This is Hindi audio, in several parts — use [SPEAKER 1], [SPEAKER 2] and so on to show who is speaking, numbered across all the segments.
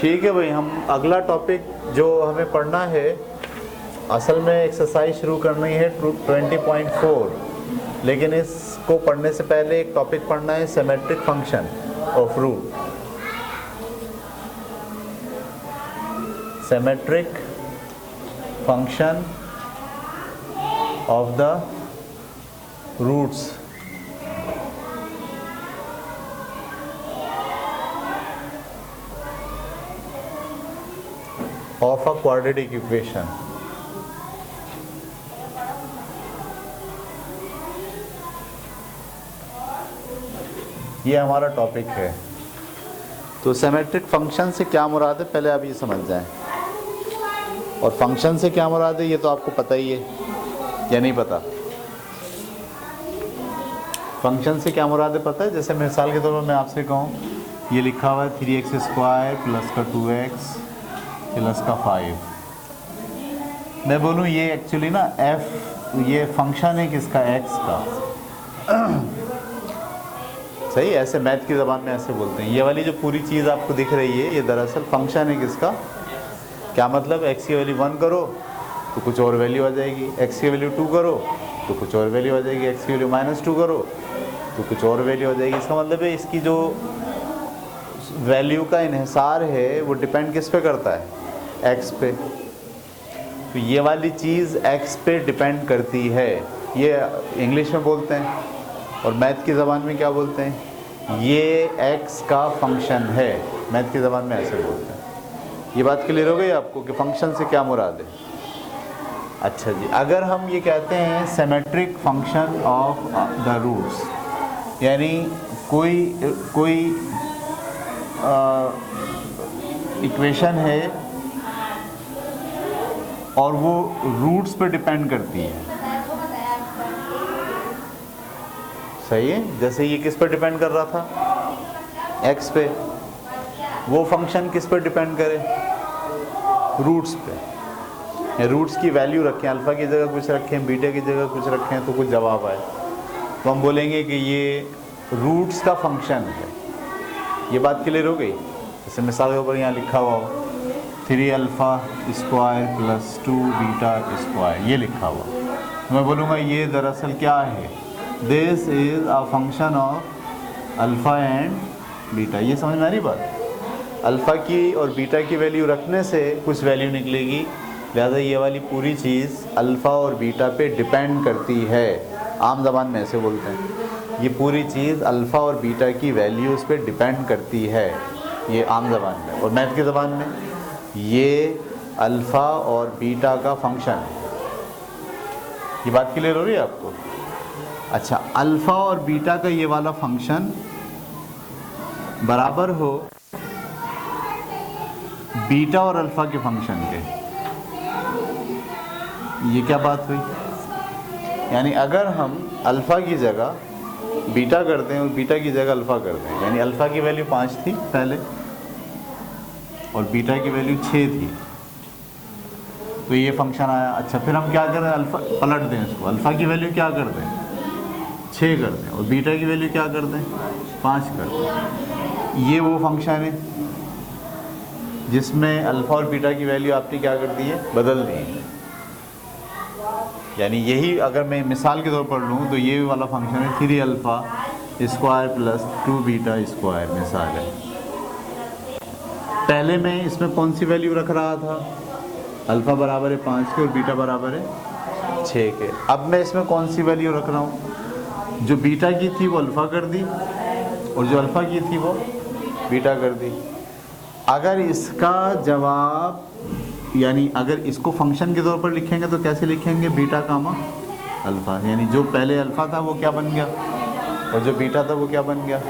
[SPEAKER 1] ठीक है भाई, हम अगला टॉपिक जो हमें पढ़ना है, असल में एक्सरसाइज शुरू करनी है 20.4, लेकिन इसको पढ़ने से पहले एक टॉपिक पढ़ना है, symmetric function of root. Symmetric function of the roots of a quadratic equation। ये हमारा टॉपिक है। तो सिमेट्रिक फंक्शन से क्या मुराद है पहले आप ये समझ जाएं, और फंक्शन से क्या मुराद है ये तो आपको पता ही है या नहीं पता। फंक्शन से क्या मुराद है पता है? जैसे मिसाल के तौर पर मैं आपसे कहूँ ये लिखा हुआ है 3x² प्लस का 2x प्लस का 5। मैं बोलूँ ये एक्चुअली ना f ये फंक्शन है किसका? x का। सही, ऐसे मैथ की ज़बान में ऐसे बोलते हैं। ये वाली जो पूरी चीज़ आपको दिख रही है ये दरअसल फंक्शन है किसका? क्या मतलब? x की वैल्यू 1 करो तो कुछ और वैल्यू आ जाएगी, x की वैल्यू 2 करो तो कुछ और वैल्यू आ जाएगी, x की वैल्यू -2 करो तो कुछ और वैल्यू आ जाएगी। इसका मतलब है इसकी जो वैल्यू का इन्हिसार है वो डिपेंड किस पे करता है? x पे। तो ये वाली चीज़ x पे डिपेंड करती है, ये इंग्लिश में बोलते हैं, और मैथ की ज़बान में क्या बोलते हैं? ये x का फंक्शन है, मैथ की ज़बान में ऐसे बोलते हैं। ये बात क्लियर हो गई आपको कि फंक्शन से क्या मुराद है? अच्छा जी, अगर हम ये कहते हैं symmetric function of the roots, यानी कोई इक्वेशन है और वो रूट्स पे डिपेंड करती है। सही है, जैसे ये किस पे डिपेंड कर रहा था? x पे। वो फंक्शन किस पे डिपेंड करे? रूट्स पे। रूट्स की वैल्यू रखें, अल्फ़ा की जगह कुछ रखें, बीटा की जगह कुछ रखें तो कुछ जवाब आए, तो हम बोलेंगे कि ये रूट्स का फंक्शन है। ये बात क्लियर हो गई? जैसे मिसाल के ऊपर यहाँ लिखा हुआ हो 3α² प्लस 2β², ये लिखा हुआ, तो मैं बोलूँगा ये दरअसल क्या है? This is a function of alpha and beta. ये समझ में आ रही बात? अल्फ़ा की और बीटा की वैल्यू रखने से कुछ वैल्यू निकलेगी, लिहाजा ये वाली पूरी चीज़ अल्फ़ा और बीटा पे डिपेंड करती है। आम ज़बान में ऐसे बोलते हैं, ये पूरी चीज़ अल्फ़ा और बीटा की वैल्यूज़ पे डिपेंड करती है, ये आम ज़बान में। और मैथ की ज़बान में ये अल्फ़ा और बीटा का फंक्शन है। ये बात क्लियर हो रही है आपको? अच्छा, अल्फ़ा और बीटा का ये वाला फंक्शन बराबर हो बीटा और अल्फ़ा के फंक्शन के। ये क्या बात हुई? यानी अगर हम अल्फ़ा की जगह बीटा करते हैं और बीटा की जगह अल्फ़ा करते हैं, यानी अल्फ़ा की वैल्यू 5 थी पहले और बीटा की वैल्यू 6 थी, तो ये फंक्शन आया। अच्छा, फिर हम क्या करें? अल्फ़ा पलट दें इसको, अल्फ़ा की वैल्यू क्या कर दें? 6 कर दें, और बीटा की वैल्यू क्या कर दें? 5 कर दें। ये वो फंक्शन है जिसमें अल्फ़ा और बीटा की वैल्यू आपने क्या कर दी है? बदल दी है। यानी यही अगर मैं मिसाल के तौर पर लूँ तो ये वाला फंक्शन है 3α² प्लस 2β², मिसाल है। पहले मैं इसमें कौन सी वैल्यू रख रहा था? अल्फ़ा बराबर है 5 के और बीटा बराबर है 6 के। अब मैं इसमें कौन सी वैल्यू रख रहा हूँ? जो बीटा की थी वो अल्फ़ा कर दी और जो अल्फ़ा की थी वो बीटा कर दी। अगर इसका जवाब, यानी अगर इसको फंक्शन के तौर पर लिखेंगे तो कैसे लिखेंगे? बीटा कामा अल्फ़ा, यानी जो पहले अल्फ़ा था वो क्या बन गया और जो बीटा था वो क्या बन गया।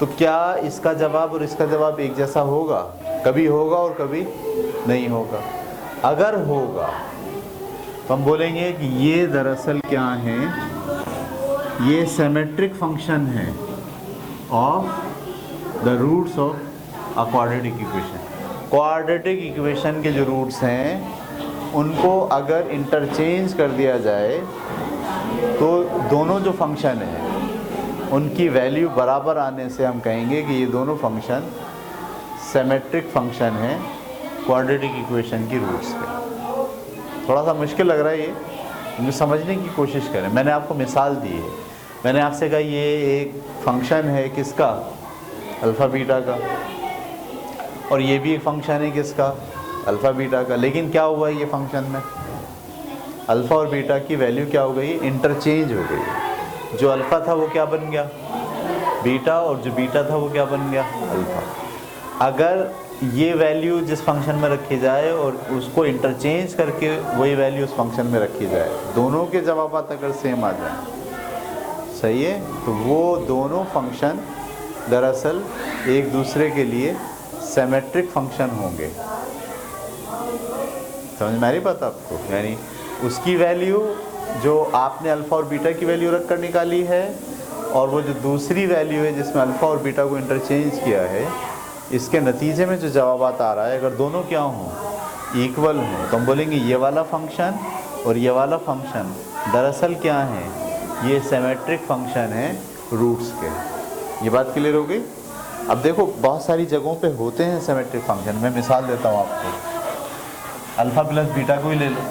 [SPEAKER 1] तो क्या इसका जवाब और इसका जवाब एक जैसा होगा? कभी होगा और कभी नहीं होगा। अगर होगा तो हम बोलेंगे कि ये दरअसल क्या है? ये सिमेट्रिक फंक्शन है of the roots of a quadratic equation. Quadratic equation के जो रूट्स हैं उनको अगर इंटरचेंज कर दिया जाए तो दोनों जो फंक्शन हैं उनकी वैल्यू बराबर आने से हम कहेंगे कि ये दोनों फंक्शन सिमेट्रिक फंक्शन है क्वाड्रेटिक इक्वेशन की रूट्स पे। थोड़ा सा मुश्किल लग रहा है ये, मुझे समझने की कोशिश करें। मैंने आपको मिसाल दी है, मैंने आपसे कहा ये एक फंक्शन है किसका, अल्फ़ा बीटा का, और ये भी एक फंक्शन है किसका, अल्फ़ा बीटा का। लेकिन क्या हुआ ये फंक्शन में, अल्फ़ा और बीटा की वैल्यू क्या हो गई, इंटरचेंज हो गई। जो अल्फ़ा था वो क्या बन गया, बीटा, और जो बीटा था वो क्या बन गया, अल्फ़ा। अगर ये वैल्यू जिस फंक्शन में रखी जाए और उसको इंटरचेंज करके वही वैल्यू उस फंक्शन में रखी जाए, दोनों के जवाब अगर सेम आ जाए, सही है, तो वो दोनों फंक्शन दरअसल एक दूसरे के लिए सिमेट्रिक फंक्शन होंगे। समझ में आ रही बात आपको, यानी उसकी वैल्यू जो आपने अल्फ़ा और बीटा की वैल्यू रख कर निकाली है, और वो जो दूसरी वैल्यू है जिसमें अल्फ़ा और बीटा को इंटरचेंज किया है, इसके नतीजे में जो जवाब आ रहा है, अगर दोनों क्या हों, इक्वल हों, तो हम बोलेंगे ये वाला फंक्शन और ये वाला फंक्शन दरअसल क्या है, ये सिमेट्रिक फंक्शन है रूट्स के। ये बात क्लियर हो गई। अब देखो बहुत सारी जगहों पे होते हैं सिमेट्रिक फंक्शन। मैं मिसाल देता हूँ आपको, अल्फ़ा प्लस बीटा को ही ले लो,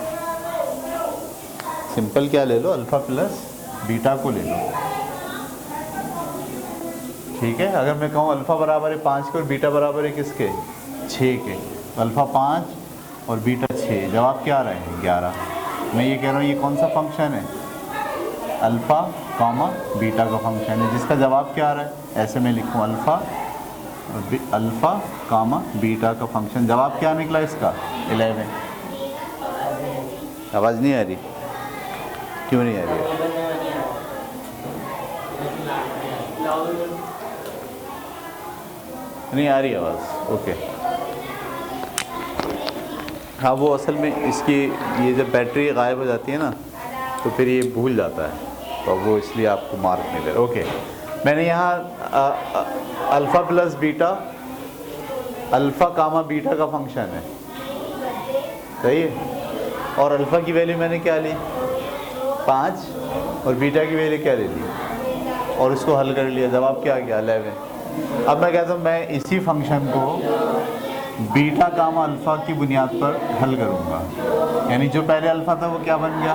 [SPEAKER 1] सिंपल क्या ले लो, अल्फ़ा प्लस बीटा को ले लो, ठीक है। अगर मैं कहूँ अल्फ़ा बराबर है 5 के और बीटा बराबर है किसके, 6 के, अल्फ़ा 5 और बीटा 6, जवाब क्या आ रहा है, 11। मैं ये कह रहा हूँ ये कौन सा फंक्शन है, अल्फ़ा कामा बीटा का फंक्शन है, जिसका जवाब क्या आ रहा है, ऐसे मैं लिखूँ अल्फ़ा कामा बीटा का फंक्शन, जवाब क्या निकला इसका, 11। आवाज़ नहीं आ रही, क्यों नहीं आ रही है? नहीं आ रही आवाज़, ओके। हाँ, वो असल में इसकी ये जब बैटरी गायब हो जाती है ना, तो फिर ये भूल जाता है, तो वो इसलिए आपको मार्क नहीं दे रहा। ओके, मैंने यहाँ अल्फ़ा प्लस बीटा, अल्फ़ा कामा बीटा का फंक्शन है, सही है, और अल्फ़ा की वैल्यू मैंने क्या ली, 5, और बीटा की वैल्यू क्या ले ली, और इसको हल कर लिया, जवाब क्या आ गया, 11। अब मैं कहता हूँ मैं इसी फंक्शन को बीटा कामा अल्फ़ा की बुनियाद पर हल करूँगा, यानी जो पहले अल्फ़ा था वो क्या बन गया,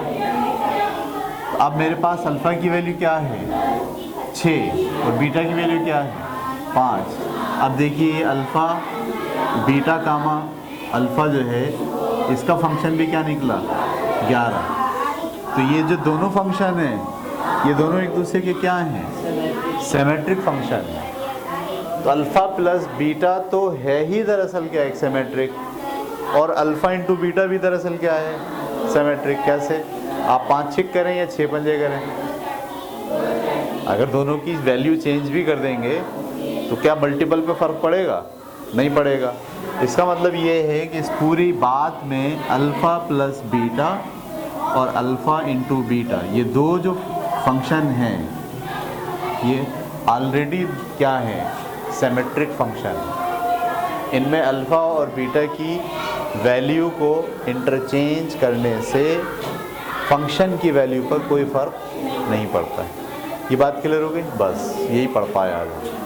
[SPEAKER 1] अब मेरे पास अल्फ़ा की वैल्यू क्या है, 6, और बीटा की वैल्यू क्या है, 5। अब देखिए अल्फ़ा बीटा कामा अल्फ़ा जो है इसका फंक्शन भी क्या निकला, 11। तो ये जो दोनों फंक्शन हैं, ये दोनों एक दूसरे के क्या हैं, सिमेट्रिक फंक्शन है। तो अल्फ़ा प्लस बीटा तो है ही दरअसल क्या, एक सिमेट्रिक, और अल्फ़ा इंटू बीटा भी दरअसल क्या है, सिमेट्रिक। कैसे, आप 5 6 करें या 6 पंजे करें, अगर दोनों की वैल्यू चेंज भी कर देंगे तो क्या मल्टीपल पे फ़र्क पड़ेगा, नहीं पड़ेगा। इसका मतलब ये है कि इस पूरी बात में अल्फ़ा प्लस बीटा और अल्फ़ा इंटू बीटा, ये दो जो फंक्शन हैं, ये ऑलरेडी क्या है, सिमेट्रिक फंक्शन। इनमें अल्फ़ा और बीटा की वैल्यू को इंटरचेंज करने से फंक्शन की वैल्यू पर कोई फ़र्क नहीं पड़ता है। ये बात क्लियर हो गई, बस यही पढ़ पाया आज।